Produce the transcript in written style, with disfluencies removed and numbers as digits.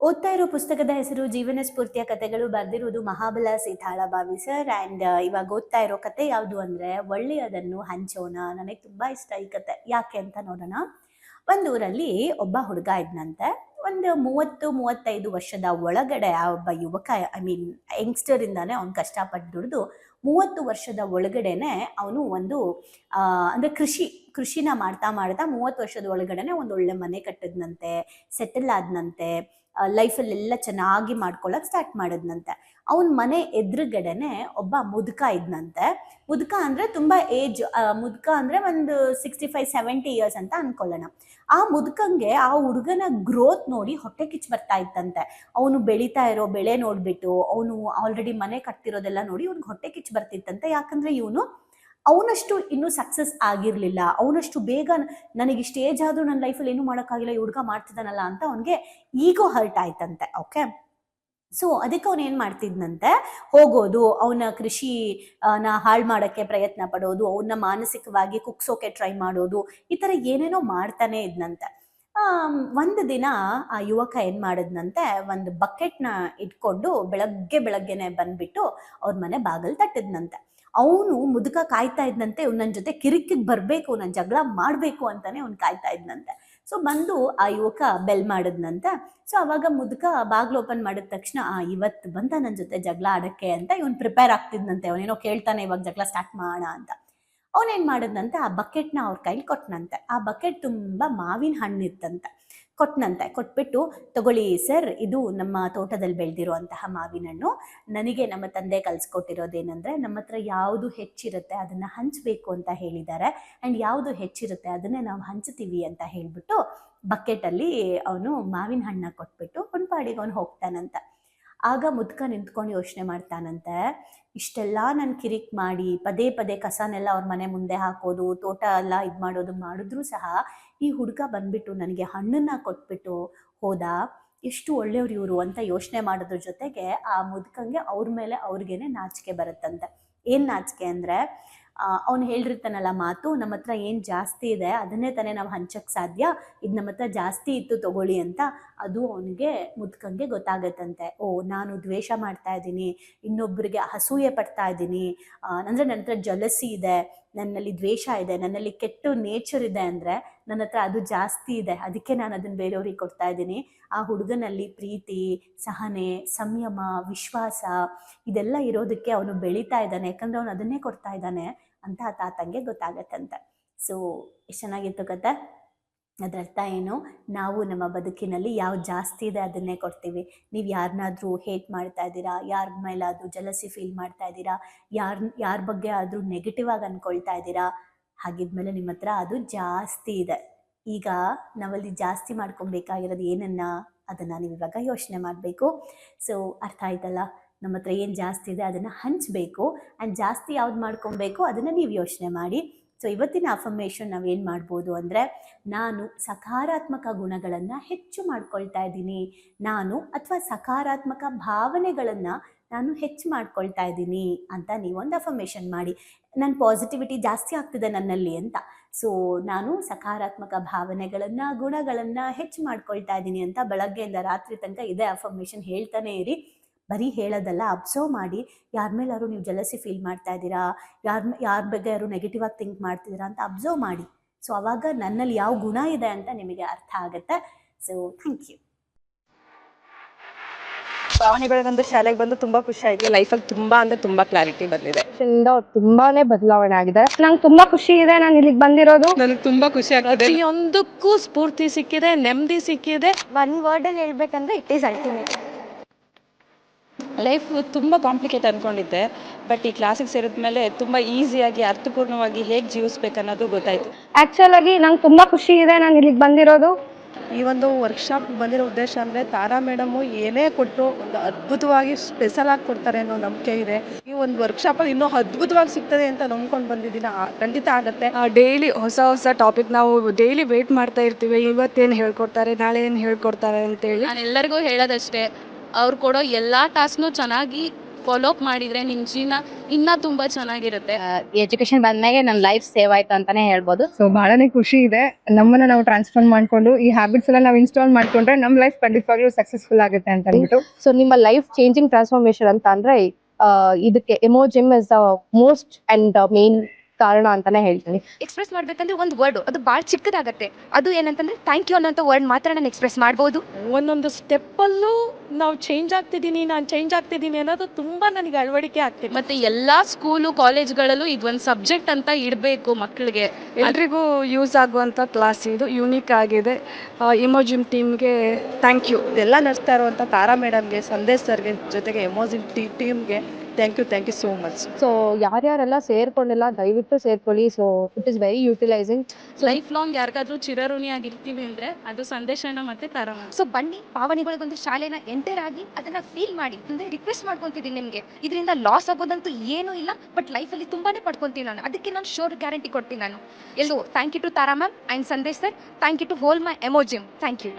ಓದ್ತಾ ಇರೋ ಪುಸ್ತಕದ ಹೆಸರು ಜೀವನ ಸ್ಫೂರ್ತಿಯ ಕಥೆಗಳು. ಬರೆದಿರುವುದು ಮಹಾಬಲ ಸೀತಾಳಭಾವಿ ಸರ್. ಆ್ಯಂಡ್ ಇವಾಗ ಓದ್ತಾ ಇರೋ ಕತೆ ಯಾವುದು ಅಂದರೆ ಒಳ್ಳೆಯದನ್ನು ಹಂಚೋಣ. ನನಗೆ ತುಂಬ ಇಷ್ಟ ಈ ಕತೆ. ಯಾಕೆ ಅಂತ ನೋಡೋಣ. ಒಂದು ಊರಲ್ಲಿ ಒಬ್ಬ ಹುಡುಗ ಇದ್ನಂತೆ. ಒಂದು 30-35 ವರ್ಷದ ಒಳಗಡೆ ಆ ಒಬ್ಬ ಯುವಕ, ಐ ಮೀನ್ ಯಂಗ್ಸ್ಟರ್ ಇಂದಾನೆ ಅವ್ನು ಕಷ್ಟಪಟ್ಟು ದುಡಿದು 30 ವರ್ಷದ ಒಳಗಡೆನೆ ಅವನು ಒಂದು ಅಂದರೆ ಕೃಷಿನ ಮಾಡ್ತಾ ಮಾಡ್ತಾ 30 ವರ್ಷದ ಒಳಗಡೆನೆ ಒಂದು ಒಳ್ಳೆ ಮನೆ ಕಟ್ಟಿದ್ನಂತೆ, ಸೆಟಲ್ ಆದ್ನಂತೆ, ಲೈಫಲ್ಲೆಲ್ಲ ಚೆನ್ನಾಗಿ ಮಾಡ್ಕೊಳಕ್ ಸ್ಟಾರ್ಟ್ ಮಾಡಿದ್ನಂತೆ. ಅವನ ಮನೆ ಎದುರುಗಡೆನೆ ಒಬ್ಬ ಮುದುಕ ಇದ್ನಂತೆ. ಮುದುಕ ಅಂದ್ರೆ ತುಂಬಾ ಏಜ್, ಮುದುಕ ಅಂದ್ರೆ ಒಂದು 65-70 ಇಯರ್ಸ್ ಅಂತ ಅನ್ಕೊಳ್ಳೋಣ. ಆ ಮುದುಕಂಗೆ ಆ ಹುಡುಗನ ಗ್ರೋತ್ ನೋಡಿ ಹೊಟ್ಟೆ ಕಿಚ್ಚು ಬರ್ತಾ ಇತ್ತಂತೆ. ಅವನು ಬೆಳೀತಾ ಇರೋ ಬೆಳೆ ನೋಡ್ಬಿಟ್ಟು, ಅವನು ಆಲ್ರೆಡಿ ಮನೆ ಕಟ್ತಿರೋದೆಲ್ಲ ನೋಡಿ ಇವ್ನಿಗೆ ಹೊಟ್ಟೆ ಕಿಚ್ಚು ಬರ್ತಿತ್ತಂತೆ. ಯಾಕಂದ್ರೆ ಇವನು ಅವನಷ್ಟು ಇನ್ನೂ ಸಕ್ಸಸ್ ಆಗಿರ್ಲಿಲ್ಲ, ಅವನಷ್ಟು ಬೇಗ ನನಗಿಷ್ಟು ಏಜ್ ಆದ್ರೂ ನನ್ನ ಲೈಫಲ್ಲಿ ಏನೂ ಮಾಡೋಕ್ಕಾಗಿಲ್ಲ, ಈ ಹುಡುಗ ಮಾಡ್ತಿದ್ದಾನಲ್ಲ ಅಂತ ಅವನಿಗೆ ಈಗೋ ಹರ್ಟ್ ಆಯ್ತಂತೆ. ಓಕೆ, ಸೊ ಅದಕ್ಕೆ ಅವನು ಏನು ಮಾಡ್ತಿದ್ನಂತೆ, ಹೋಗೋದು, ಅವನ ಕೃಷಿ ಹಾಳು ಮಾಡೋಕ್ಕೆ ಪ್ರಯತ್ನ ಪಡೋದು, ಅವನ್ನ ಮಾನಸಿಕವಾಗಿ ಕುಗ್ಸೋಕೆ ಟ್ರೈ ಮಾಡೋದು, ಈ ಥರ ಏನೇನೋ ಮಾಡ್ತಾನೆ ಇದ್ನಂತೆ. ಒಂದು ದಿನ ಆ ಯುವಕ ಏನು ಮಾಡಿದ್ನಂತೆ, ಒಂದು ಬಕೆಟ್ನ ಇಟ್ಕೊಂಡು ಬೆಳಗ್ಗೆನೆ ಬಂದ್ಬಿಟ್ಟು ಅವ್ರ ಮನೆ ಬಾಗಿಲು ತಟ್ಟಿದ್ನಂತೆ. ಅವನು ಮುದುಕ ಕಾಯ್ತಾ ಇದ್ನಂತೆ, ಇವ್ನು ನನ್ನ ಜೊತೆ ಕಿರಿಕಿಗೆ ಬರಬೇಕು, ನಾನು ಜಗಳ ಮಾಡಬೇಕು ಅಂತಾನೆ ಅವ್ನು ಕಾಯ್ತಾ ಇದ್ನಂತೆ. ಸೊ ಬಂದು ಆ ಯುವಕ ಬೆಲ್ ಮಾಡಿದ್ನಂತೆ. ಸೊ ಅವಾಗ ಮುದುಕ ಬಾಗ್ಲು ಓಪನ್ ಮಾಡಿದ ತಕ್ಷಣ ಇವತ್ತು ಬಂತ ನನ್ನ ಜೊತೆ ಜಗಳ ಆಡಕ್ಕೆ ಅಂತ ಇವನು ಪ್ರಿಪೇರ್ ಆಗ್ತಿದ್ನಂತೆ. ಅವನೇನೋ ಕೇಳ್ತಾನೆ, ಇವಾಗ ಜಗಳ ಸ್ಟಾರ್ಟ್ ಮಾಡೋಣ ಅಂತ. ಅವನೇನ್ ಮಾಡಿದ್ನಂತೆ, ಆ ಬಕೆಟ್ನ ಅವ್ರ ಕೈಲಿ ಕೊಟ್ಟನಂತೆ. ಆ ಬಕೆಟ್ ತುಂಬ ಮಾವಿನ ಹಣ್ಣಿತ್ತಂತೆ. ಕೊಟ್ಬಿಟ್ಟು, ತಗೊಳ್ಳಿ ಸರ್, ಇದು ನಮ್ಮ ತೋಟದಲ್ಲಿ ಬೆಳೆದಿರುವಂತಹ ಮಾವಿನ ಹಣ್ಣು. ನನಗೆ ನಮ್ಮ ತಂದೆ ಕಲಿಸ್ಕೊಟ್ಟಿರೋದೇನೆಂದರೆ, ನಮ್ಮ ಹತ್ರ ಯಾವುದು ಹೆಚ್ಚಿರುತ್ತೆ ಅದನ್ನು ಹಂಚಬೇಕು ಅಂತ ಹೇಳಿದ್ದಾರೆ, ಆ್ಯಂಡ್ ಯಾವುದು ಹೆಚ್ಚಿರುತ್ತೆ ಅದನ್ನೇ ನಾವು ಹಂಚ್ತೀವಿ ಅಂತ ಹೇಳಿಬಿಟ್ಟು ಬಕೆಟಲ್ಲಿ ಅವನು ಮಾವಿನ ಹಣ್ಣನ್ನ ಕೊಟ್ಬಿಟ್ಟು ಒಂದು ಪಾಡಿಗೆ ಅವನು ಹೋಗ್ತಾನಂತ. ಆಗ ಮುದ್ಕ ನಿಂತ್ಕೊಂಡು ಯೋಚನೆ ಮಾಡ್ತಾನಂತೆ, ಇಷ್ಟೆಲ್ಲ ನಾನು ಕಿರಿಕ್ ಮಾಡಿ ಪದೇ ಪದೇ ಕಸನೆಲ್ಲ ಅವ್ರ ಮನೆ ಮುಂದೆ ಹಾಕೋದು, ತೋಟ ಎಲ್ಲ ಇದು ಮಾಡಿದ್ರೂ ಸಹ ಈ ಹುಡುಗ ಬಂದ್ಬಿಟ್ಟು ನನಗೆ ಹಣ್ಣನ್ನ ಕೊಟ್ಬಿಟ್ಟು ಹೋದ, ಎಷ್ಟು ಒಳ್ಳೆಯವ್ರು ಇವರು ಅಂತ ಯೋಚನೆ ಮಾಡೋದ್ರ ಜೊತೆಗೆ ಆ ಮುದುಕಂಗೆ ಅವ್ರ ಮೇಲೆ ಅವ್ರಿಗೇನೆ ನಾಚಿಕೆ ಬರುತ್ತಂತೆ. ಏನು ನಾಚಿಕೆ ಅಂದರೆ, ಅವ್ನು ಹೇಳಿರ್ತಾನಲ್ಲ ಮಾತು, ನಮ್ಮ ಹತ್ರ ಏನು ಜಾಸ್ತಿ ಇದೆ ಅದನ್ನೇ ತಾನೇ ನಾವು ಹಂಚಕ್ಕೆ ಸಾಧ್ಯ, ಇದು ನಮ್ಮ ಹತ್ರ ಜಾಸ್ತಿ ಇತ್ತು ತಗೊಳ್ಳಿ ಅಂತ. ಅದು ಅವನಿಗೆ ಮುದ್ಕಂಗೆ ಗೊತ್ತಾಗತ್ತಂತೆ. ನಾನು ದ್ವೇಷ ಮಾಡ್ತಾ ಇದ್ದೀನಿ, ಇನ್ನೊಬ್ಬರಿಗೆ ಅಸೂಯೆ ಪಡ್ತಾ ಇದ್ದೀನಿ, ಅಂದರೆ ನನ್ನ ಹತ್ರ ಜಲಸಿ ಇದೆ, ನನ್ನಲ್ಲಿ ದ್ವೇಷ ಇದೆ, ನನ್ನಲ್ಲಿ ಕೆಟ್ಟ ನೇಚರ್ ಇದೆ ಅಂದರೆ ನನ್ನ ಹತ್ರ ಅದು ಜಾಸ್ತಿ ಇದೆ, ಅದಕ್ಕೆ ನಾನು ಅದನ್ನು ಬೇರೆಯವ್ರಿಗೆ ಕೊಡ್ತಾ ಇದ್ದೀನಿ. ಆ ಹುಡುಗನಲ್ಲಿ ಪ್ರೀತಿ, ಸಹನೆ, ಸಂಯಮ, ವಿಶ್ವಾಸ ಇದೆಲ್ಲ ಇರೋದಕ್ಕೆ ಅವನು ಬೆಳೀತಾ ಇದ್ದಾನೆ, ಯಾಕಂದರೆ ಅವನು ಅದನ್ನೇ ಕೊಡ್ತಾ ಇದ್ದಾನೆ ಅಂತ ಆ ತಾತಂಗೆ ಗೊತ್ತಾಗತ್ತಂತೆ. ಸೊ ಎಷ್ಟು ಚೆನ್ನಾಗಿತ್ತು ಕತೆ. ಅದರ ಅರ್ಥ ಏನು, ನಾವು ನಮ್ಮ ಬದುಕಿನಲ್ಲಿ ಯಾವ್ದು ಜಾಸ್ತಿ ಇದೆ ಅದನ್ನೇ ಕೊಡ್ತೀವಿ. ನೀವು ಯಾರನ್ನಾದ್ರೂ ಹೇಟ್ ಮಾಡ್ತಾ ಇದ್ದೀರಾ, ಯಾರ ಮೇಲಾದರೂ ಜಲಸಿ ಫೀಲ್ ಮಾಡ್ತಾ ಇದ್ದೀರಾ, ಯಾರ ಬಗ್ಗೆ ಆದರೂ ನೆಗೆಟಿವ್ ಆಗಿ ಅಂದ್ಕೊಳ್ತಾ ಇದ್ದೀರಾ, ಹಾಗಿದ್ಮೇಲೆ ನಿಮ್ಮ ಹತ್ರ ಅದು ಜಾಸ್ತಿ ಇದೆ. ಈಗ ನಾವಲ್ಲಿ ಜಾಸ್ತಿ ಮಾಡ್ಕೊಬೇಕಾಗಿರೋದು ಏನನ್ನ, ಅದನ್ನು ನೀವು ಇವಾಗ ಯೋಚನೆ ಮಾಡಬೇಕು. ಸೊ ಅರ್ಥ ಆಯ್ತಲ್ಲ, ನಮ್ಮ ಹತ್ರ ಏನು ಜಾಸ್ತಿ ಇದೆ ಅದನ್ನು ಹಂಚಬೇಕು, ಆ್ಯಂಡ್ ಜಾಸ್ತಿ ಯಾವ್ದು ಮಾಡ್ಕೊಬೇಕು ಅದನ್ನು ನೀವು ಯೋಚನೆ ಮಾಡಿ. ಸೊ ಇವತ್ತಿನ ಅಫರ್ಮೇಷನ್ ನಾವೇನು ಮಾಡ್ಬೋದು ಅಂದರೆ, ನಾನು ಸಕಾರಾತ್ಮಕ ಗುಣಗಳನ್ನು ಹೆಚ್ಚು ಮಾಡ್ಕೊಳ್ತಾ ಇದ್ದೀನಿ, ಅಥವಾ ಸಕಾರಾತ್ಮಕ ಭಾವನೆಗಳನ್ನು ನಾನು ಹೆಚ್ಚು ಮಾಡ್ಕೊಳ್ತಾ ಇದ್ದೀನಿ ಅಂತ ನೀವೊಂದು ಅಫರ್ಮೇಷನ್ ಮಾಡಿ. ನನ್ನ ಪಾಸಿಟಿವಿಟಿ ಜಾಸ್ತಿ ಆಗ್ತಿದೆ ನನ್ನಲ್ಲಿ ಅಂತ. ಸೊ ನಾನು ಸಕಾರಾತ್ಮಕ ಭಾವನೆಗಳನ್ನು, ಗುಣಗಳನ್ನು ಹೆಚ್ಚು ಮಾಡ್ಕೊಳ್ತಾ ಇದ್ದೀನಿ ಅಂತ ಬೆಳಗ್ಗೆಯಿಂದ ರಾತ್ರಿ ತನಕ ಇದೇ ಅಫರ್ಮೇಷನ್ ಹೇಳ್ತಾನೆ ಇರಿ. ಬರೀ ಹೇಳೋದಲ್ಲ, ಅಬ್ಸರ್ವ್ ಮಾಡಿ. ಯಾರ ಮೇಲಾದ್ರು ನೀವು ಜಲಸಿ ಫೀಲ್ ಮಾಡ್ತಾ ಇದ್ದೀರಾ, ಯಾರ ಬಗ್ಗೆ ಯಾರು ನೆಗೆಟಿವ್ ಆಗಿ ಥಿಂಕ್ ಮಾಡ್ತಿದ್ದೀರಾ ಅಂತ ಅಬ್ಸರ್ವ್ ಮಾಡಿ. ಸೊ ಅವಾಗ ನನ್ನಲ್ಲಿ ಯಾವ ಗುಣ ಇದೆ ಅಂತ ನಿಮಗೆ ಅರ್ಥ ಆಗುತ್ತೆ. So thank you. ಭಾವನೆಗಳಿಗಂದ್ರೆ ಶಾಲೆಗೆ ಬಂದು ತುಂಬಾ ಖುಷಿ ಆಯ್ತು. ಲೈಫಲ್ಲಿ ತುಂಬಾ ಅಂದ್ರೆ ತುಂಬಾ ಕ್ಲಾರಿಟಿ ಬಂದಿದೆ. ತುಂಬಾನೇ ಬದಲಾವಣೆ ಆಗಿದೆ. ನಂಗೆ ತುಂಬಾ ಖುಷಿ ಇದೆ ನಾನು ಇಲ್ಲಿಗೆ ಬಂದಿರೋದು. ನನಗೆ ತುಂಬಾ ಖುಷಿ ಆಗ್ತದೆ. ಪ್ರತಿಯೊಂದಕ್ಕೂ ಸ್ಫೂರ್ತಿ ಸಿಕ್ಕಿದೆ, ನೆಮ್ಮದಿ ಸಿಕ್ಕಿದೆ. ಒನ್ ವರ್ಡ್ ಅಲ್ಲಿ ಹೇಳ್ಬೇಕಂದ್ರೆ ಇಟ್ ಈಸ್ ಅಲ್ಟಿಮೇಟ್. ಲೈಫ್ ತುಂಬ ಕಾಂಪ್ಲಿಕೇಟ್ ಅಂದ್ಕೊಂಡಿದ್ದೆ, ಬಟ್ ಈ ಕ್ಲಾಸಿಗೆ ಸೇರಿದ್ಮೇಲೆ ತುಂಬ ಈಸಿಯಾಗಿ ಅರ್ಥಪೂರ್ಣವಾಗಿ ಹೇಗೆ ಜೀವಿಸ್ಬೇಕು ಅನ್ನೋದು ಗೊತ್ತಾಯಿತು. ಆ್ಯಕ್ಚುಲ್ ಆಗಿ ನಂಗೆ ತುಂಬ ಖುಷಿ ಇದೆ ನಾನು ಇಲ್ಲಿಗೆ ಬಂದಿರೋದು. ಈ ಒಂದು ವರ್ಕ್ಶಾಪ್ ಬಂದಿರೋ ಉದ್ದೇಶ ಅಂದರೆ, ತಾರಾ ಮೇಡಮು ಏನೇ ಕೊಟ್ಟರು ಒಂದು ಅದ್ಭುತವಾಗಿ ಸ್ಪೆಷಲ್ ಆಗಿ ಕೊಡ್ತಾರೆ ಅನ್ನೋ ನಂಬಿಕೆ ಇದೆ. ಈ ಒಂದು ವರ್ಕ್ಶಾಪಲ್ಲಿ ಇನ್ನೂ ಅದ್ಭುತವಾಗಿ ಸಿಗ್ತದೆ ಅಂತ ನಂಬ್ಕೊಂಡು ಬಂದಿದ್ದೀನಿ. ಖಂಡಿತ ಆಗುತ್ತೆ. ಡೈಲಿ ಹೊಸ ಟಾಪಿಕ್ ನಾವು ಡೈಲಿ ವೇಟ್ ಮಾಡ್ತಾ ಇರ್ತೀವಿ, ಇವತ್ತೇನು ಹೇಳ್ಕೊಡ್ತಾರೆ, ನಾಳೆ ಏನು ಹೇಳ್ಕೊಡ್ತಾರೆ ಅಂತೇಳಿ. ನಾನು ಎಲ್ಲರಿಗೂ ಹೇಳೋದಷ್ಟೇ, ಅವ್ರು ಕೊಡೋ ಎಲ್ಲ ಟಾಸ್ಕ್ನು ಚೆನ್ನಾಗಿ ಫಾಲೋ ಅಪ್ ಮಾಡಿದರೆ ನಿಮ್ಮ ಜೀವನ ಇನ್ನೂ ತುಂಬ ಚೆನ್ನಾಗಿರುತ್ತೆ. ಎಜುಕೇಶನ್ ಬಂದ್ಮೇಲೆ ನನ್ನ ಲೈಫ್ ಸೇವ್ ಆಯ್ತು ಅಂತಾನೆ ಹೇಳ್ಬೋದು. ಸೊ ಬಹಳನೇ ಖುಷಿ ಇದೆ. ನಮ್ಮನ್ನ ನಾವು ಟ್ರಾನ್ಸ್ಫಾರ್ಮ್ ಮಾಡ್ಕೊಂಡು ಈ ಹ್ಯಾಬಿಟ್ಸ್ ಎಲ್ಲ ನಾವು ಇನ್ಸ್ಟಾಲ್ ಮಾಡ್ಕೊಂಡ್ರೆ ನಮ್ಮ ಲೈಫ್ ಖಂಡಿತವಾಗ್ಲೂ ಸಕ್ಸಸ್ಫುಲ್ ಆಗುತ್ತೆ ಅಂತ ಅಂದ್ಬಿಟ್ಟು. ಸೊ ನಿಮ್ಮ ಲೈಫ್ ಚೇಂಜಿಂಗ್ ಟ್ರಾನ್ಸ್ಫಾರ್ಮೇಶನ್ ಅಂತ ಅಂದ್ರೆ ಇದಕ್ಕೆ ಎಮೋಜಿಮ್ is the most and main ಕಾರಣ ಅಂತಾನೆ ಹೇಳ್ತೀನಿ. ಎಕ್ಸ್ಪ್ರೆಸ್ ಮಾಡ್ಬೇಕಂದ್ರೆ ಒಂದು ವರ್ಡ್ ಅದು ಭಾಳ ಚಿಕ್ಕದಾಗತ್ತೆ. ಅದು ಏನಂತಂದ್ರೆ ಥ್ಯಾಂಕ್ ಯು ಅನ್ನೋಂಥ ವರ್ಡ್ ಮಾತ್ರ ನಾನು ಎಕ್ಸ್ಪ್ರೆಸ್ ಮಾಡ್ಬೋದು. ಒಂದೊಂದು ಸ್ಟೆಪ್ಪಲ್ಲೂ ನಾವು ಚೇಂಜ್ ಆಗ್ತಿದ್ದೀನಿ, ನಾನು ಚೇಂಜ್ ಆಗ್ತಿದ್ದೀನಿ ಅನ್ನೋದು ತುಂಬ ನನಗೆ ಅಳವಡಿಕೆ ಆಗ್ತಿದೆ. ಮತ್ತು ಎಲ್ಲ ಸ್ಕೂಲು ಕಾಲೇಜ್ಗಳಲ್ಲೂ ಇದೊಂದು ಸಬ್ಜೆಕ್ಟ್ ಅಂತ ಇಡಬೇಕು ಮಕ್ಕಳಿಗೆ. ಎಲ್ರಿಗೂ ಯೂಸ್ ಆಗುವಂಥ ಕ್ಲಾಸ್ ಇದು, ಯೂನಿಕ್ ಆಗಿದೆ. ಇಮೋಜಿಮ್ ಟೀಮ್ಗೆ ಥ್ಯಾಂಕ್ ಯು. ಇದೆಲ್ಲ ನಡೆಸ್ತಾ ಇರುವಂಥ ತಾರಾ ಮೇಡಮ್ಗೆ, ಸಂದೇಶ್ ಸರ್ಗೆ, ಜೊತೆಗೆ ಎಮೋಜಿಮ್ ಟೀಮ್ಗೆ thank you so much. So ಯಾರ್ಯಾರೆಲ್ಲ ಸೇರ್ಕೊಂಡಿಲ್ಲ ದಯವಿಟ್ಟು ಸೇರ್ಕೊಳ್ಳಿ. So it is very utilising. Life long ಯಾರಿಗಾದ್ರೂ ಚಿರಋಣಿಯಾಗಿರ್ತೀವಿ ಅಂದರೆ ಅದು ಸಂದೇಶನ ಮತ್ತು ತಾರಾ. ಸೊ ಬನ್ನಿ ಪಾವನಿಗಳಿಗೊಂದು ಶಾಲೆನ ಎಂಟರ್ ಆಗಿ ಅದನ್ನ ಫೀಲ್ ಮಾಡಿ. ಅಂದ್ರೆ ರಿಕ್ವೆಸ್ಟ್ ಮಾಡ್ಕೊಂತಿದ್ದೀನಿ ನಿಮಗೆ, ಇದರಿಂದ ಲಾಸ್ ಆಗೋದಂತೂ ಏನೂ ಇಲ್ಲ, ಬಟ್ ಲೈಫಲ್ಲಿ ತುಂಬಾನೇ ಪಡ್ಕೊಂತೀನಿ ನಾನು. ಅದಕ್ಕೆ ನಾನು ಶೋರ್ ಗ್ಯಾರಂಟಿ ಕೊಡ್ತೀನಿ ನಾನು. ಎಲ್ಲೋ thank you to Tara ma'am and Sandesh sir. Thank you to whole my ಎಮೋಜಿಮ್. Thank you.